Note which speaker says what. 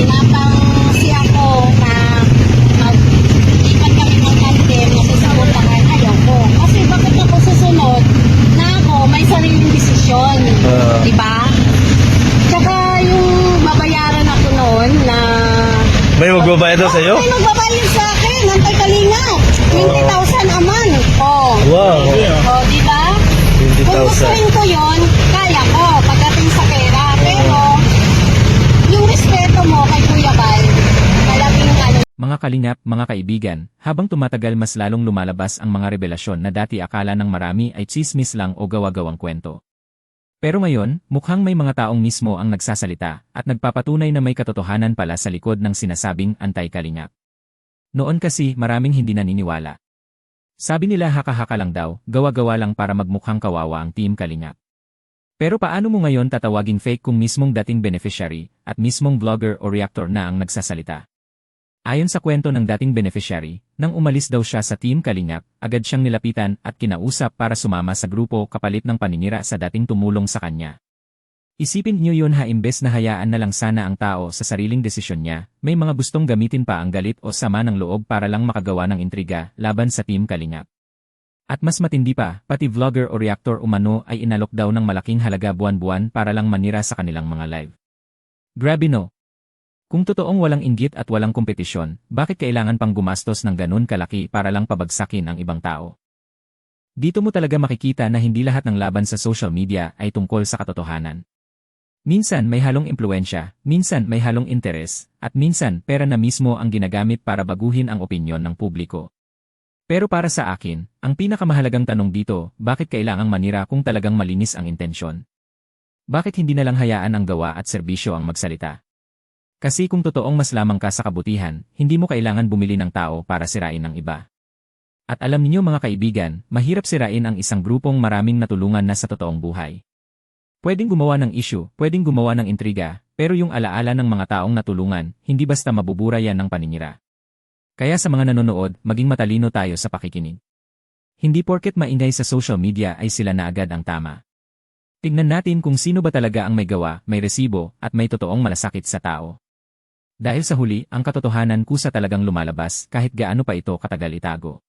Speaker 1: Pinapangsi ako na mag-ipan kami ng tandem na susubukan. Ayoko. Kasi bakit ako susunod na ako may sariling desisyon. Diba? Tsaka yung babayaran ako noon na...
Speaker 2: May magbabayad daw sa'yo?
Speaker 1: May magbabayad sa akin. Antay kalinga. 20,000 a month. Oh.
Speaker 2: Wow.
Speaker 1: Oh, diba? Kung
Speaker 2: 20,000.
Speaker 1: gustuin ko yun, kaya ko pagdating sa pera. Pero, yung respeto mo kay Kuya Bal, malaking ano.
Speaker 3: Mga kalingap, mga kaibigan, habang tumatagal mas lalong lumalabas ang mga revelasyon na dati akala ng marami ay tsismis lang o gawa-gawang kwento. Pero ngayon, mukhang may mga taong mismo ang nagsasalita at nagpapatunay na may katotohanan pala sa likod ng sinasabing anti-kalingap. Noon kasi maraming hindi naniniwala. Sabi nila haka-haka lang daw, gawa-gawa lang para magmukhang kawawa ang Team Kalingap. Pero paano mo ngayon tatawaging fake kung mismong dating beneficiary at mismong vlogger o reactor na ang nagsasalita? Ayon sa kwento ng dating beneficiary, nang umalis daw siya sa Team Kalingap, agad siyang nilapitan at kinausap para sumama sa grupo kapalit ng paninira sa dating tumulong sa kanya. Isipin niyo yun ha, imbes na hayaan na lang sana ang tao sa sariling desisyon niya, may mga gustong gamitin pa ang galit o sama ng loob para lang makagawa ng intriga laban sa Team Kalingap. At mas matindi pa, pati vlogger o reactor umano ay inalok daw ng malaking halaga buwan-buwan para lang manira sa kanilang mga live. Grabe no? Kung totoong walang inggit at walang kompetisyon, bakit kailangan pang gumastos ng ganun kalaki para lang pabagsakin ang ibang tao? Dito mo talaga makikita na hindi lahat ng laban sa social media ay tungkol sa katotohanan. Minsan may halong impluensya, minsan may halong interes, at minsan pera na mismo ang ginagamit para baguhin ang opinyon ng publiko. Pero para sa akin, ang pinakamahalagang tanong dito, bakit kailangang manira kung talagang malinis ang intensyon? Bakit hindi na lang hayaan ang gawa at serbisyo ang magsalita? Kasi kung totoong mas lamang ka sa kabutihan, hindi mo kailangan bumili ng tao para sirain ng iba. At alam niyo mga kaibigan, mahirap sirain ang isang grupong maraming natulungan na sa totoong buhay. Pwedeng gumawa ng issue, pwedeng gumawa ng intriga, pero yung alaala ng mga taong natulungan, hindi basta mabubura yan ng paninira. Kaya sa mga nanonood, maging matalino tayo sa pakikinig. Hindi porket maingay sa social media ay sila na agad ang tama. Tignan natin kung sino ba talaga ang may gawa, may resibo, at may totoong malasakit sa tao. Dahil sa huli, ang katotohanan kusa talagang lumalabas kahit gaano pa ito katagal itago.